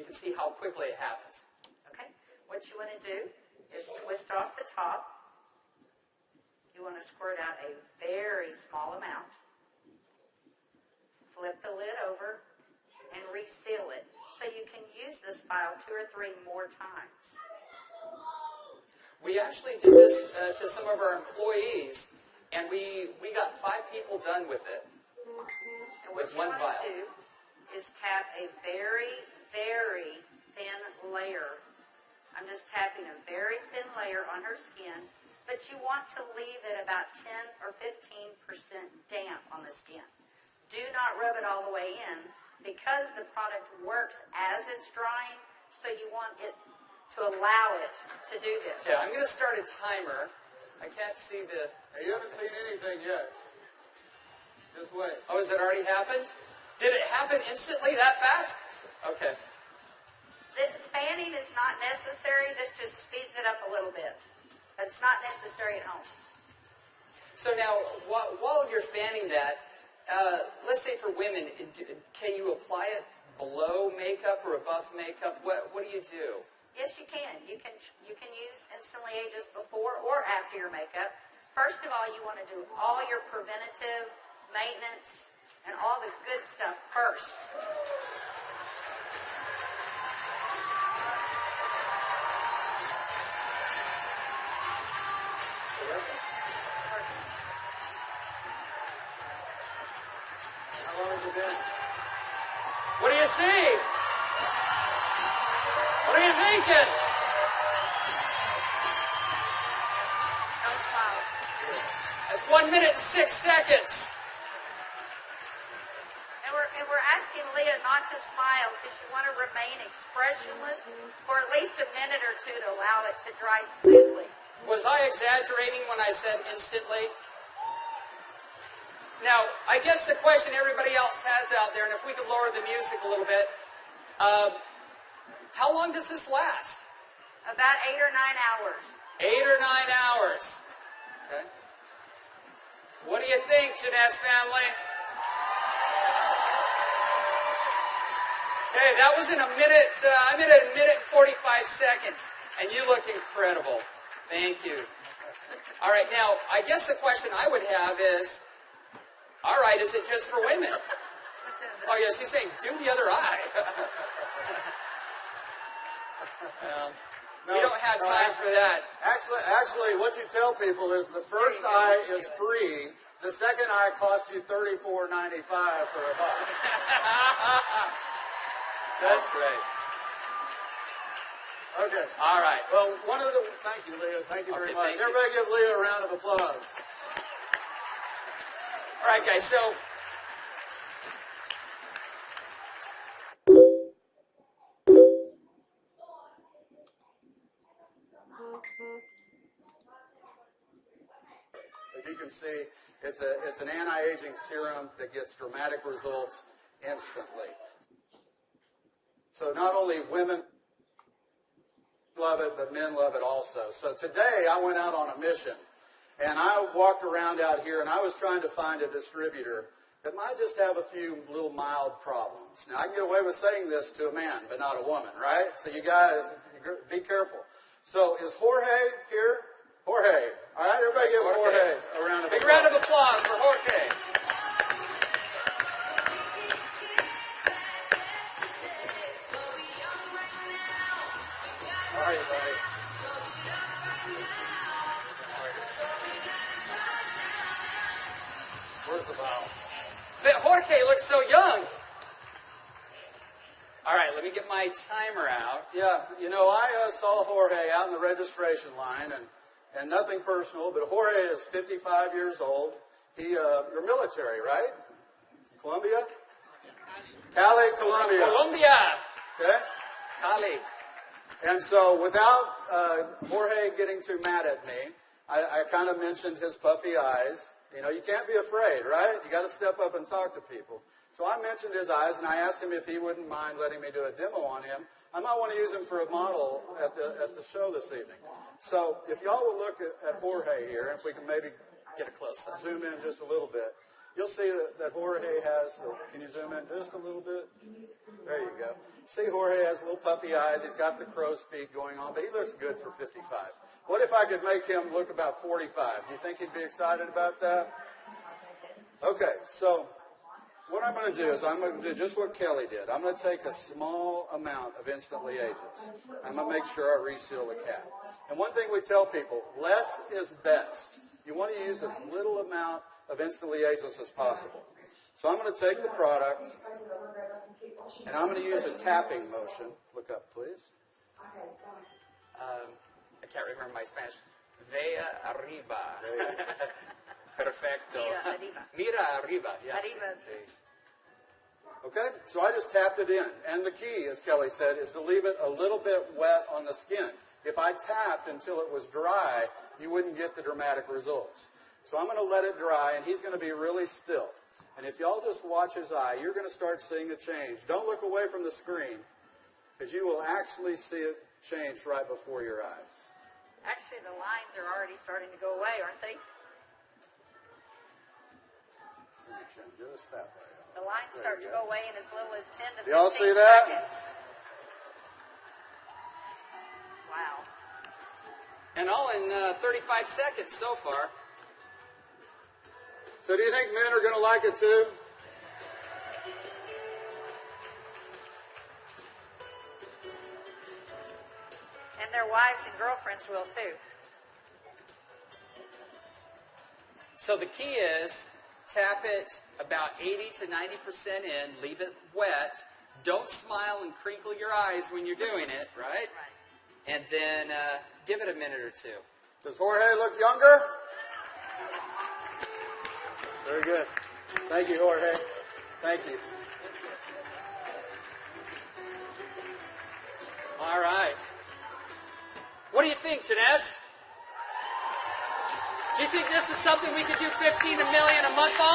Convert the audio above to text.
can see how quickly it happens. Okay? What you want to do is twist off the top. You want to squirt out a very small amount. Flip the lid over and reseal it so you can use this file 2 or 3 more times. We actually did this to some of our employees, and we got 5 people done with it. And what you want to do is tap a very, very thin layer. I'm just tapping a very thin layer on her skin, but you want to leave it about 10 or 15% damp on the skin. Do not rub it all the way in because the product works as it's drying, so you want it to allow it to do this. Yeah, I'm going to start a timer. I can't see the... Hey, you haven't seen anything yet. Just wait. Oh, has it already happened? Did it happen instantly that fast? Okay. The fanning is not necessary. This just speeds it up a little bit. It's not necessary at home. So now, while you're fanning that, let's say for women, can you apply it below makeup or above makeup? What do you do? Yes, you can. You can use Instantly Ageless before or after your makeup. First of all, you want to do all your preventative maintenance and all the good stuff first. How long has it been? What do you see? What are you thinking? Don't smile. That's 1 minute and 6 seconds. And we're asking Leah not to smile because you want to remain expressionless for at least a minute or 2 to allow it to dry smoothly. Was I exaggerating when I said instantly? Now, I guess the question everybody else has out there, and if we could lower the music a little bit, how long does this last? About 8 or 9 hours. 8 or 9 hours. Okay. What do you think, JEUNESSE family? Okay, that was in a minute. I'm at a minute and 45 seconds, and you look incredible. Thank you. All right, now, I guess the question I would have is, all right, is it just for women? Oh, yeah, she's saying, do the other eye. We don't have time for that. Actually, what you tell people is the first eye is free. The second eye costs you $34.95 for a buck. That's great. Okay. All right. Well, thank you, Leah. Thank you very much. Thank you. Everybody give Leah a round of applause. All right, guys, so as you can see, it's an anti-aging serum that gets dramatic results instantly. So not only women love it, but men love it also. So today I went out on a mission, and I walked around out here, and I was trying to find a distributor that might just have a few little mild problems. Now, I can get away with saying this to a man, but not a woman, right? So you guys, be careful. So is Jorge here? Jorge. All right, everybody give Jorge a round of applause. big round of applause for Jorge. How are you, buddy? Where's the bottle? But Jorge looks so young. All right, let me get my timer out. Yeah, you know, I saw Jorge out in the registration line, and nothing personal, but Jorge is 55 years old. You're military, right? Colombia? Cali, Colombia. Colombia. Okay? Cali. And so without Jorge getting too mad at me, I kind of mentioned his puffy eyes. You know, you can't be afraid, right? You got to step up and talk to people. So I mentioned his eyes, and I asked him if he wouldn't mind letting me do a demo on him. I might want to use him for a model at the show this evening. So if y'all will look at Jorge here, if we can maybe Get a close-up. zoom in just a little bit, you'll see that Jorge has, can you zoom in just a little bit? There you go. See, Jorge has little puffy eyes. He's got the crow's feet going on, but he looks good for 55. What if I could make him look about 45? Do you think he'd be excited about that? Okay, so what I'm going to do is I'm going to do just what Kelly did. I'm going to take a small amount of Instantly Ageless. I'm going to make sure I reseal the cap. And one thing we tell people, less is best. You want to use as little amount of Instantly Ageless as possible. So I'm going to take the product, and I'm going to use a tapping motion. Look up, please. I can't remember my Spanish. Vea arriba. Perfecto. Mira arriba. Yes. Arriba. Okay, so I just tapped it in. And the key, as Kelly said, is to leave it a little bit wet on the skin. If I tapped until it was dry, you wouldn't get the dramatic results. So I'm going to let it dry, and he's going to be really still. And if y'all just watch his eye, you're going to start seeing the change. Don't look away from the screen, because you will actually see it change right before your eyes. Actually, the lines are already starting to go away, aren't they? Just that way. The lines start to go away in as little as 10 to 15 Y'all see that? seconds. Wow. And all in 35 seconds so far. So do you think men are going to like it too? And their wives and girlfriends will too. So the key is tap it about 80 to 90% in, leave it wet. Don't smile and crinkle your eyes when you're doing it, right? Right. And then give it a minute or two. Does Jorge look younger? Very good. Thank you, Jorge. Thank you. All right. What do you think, Jeunesse? Do you think this is something we could do 15 million a month on?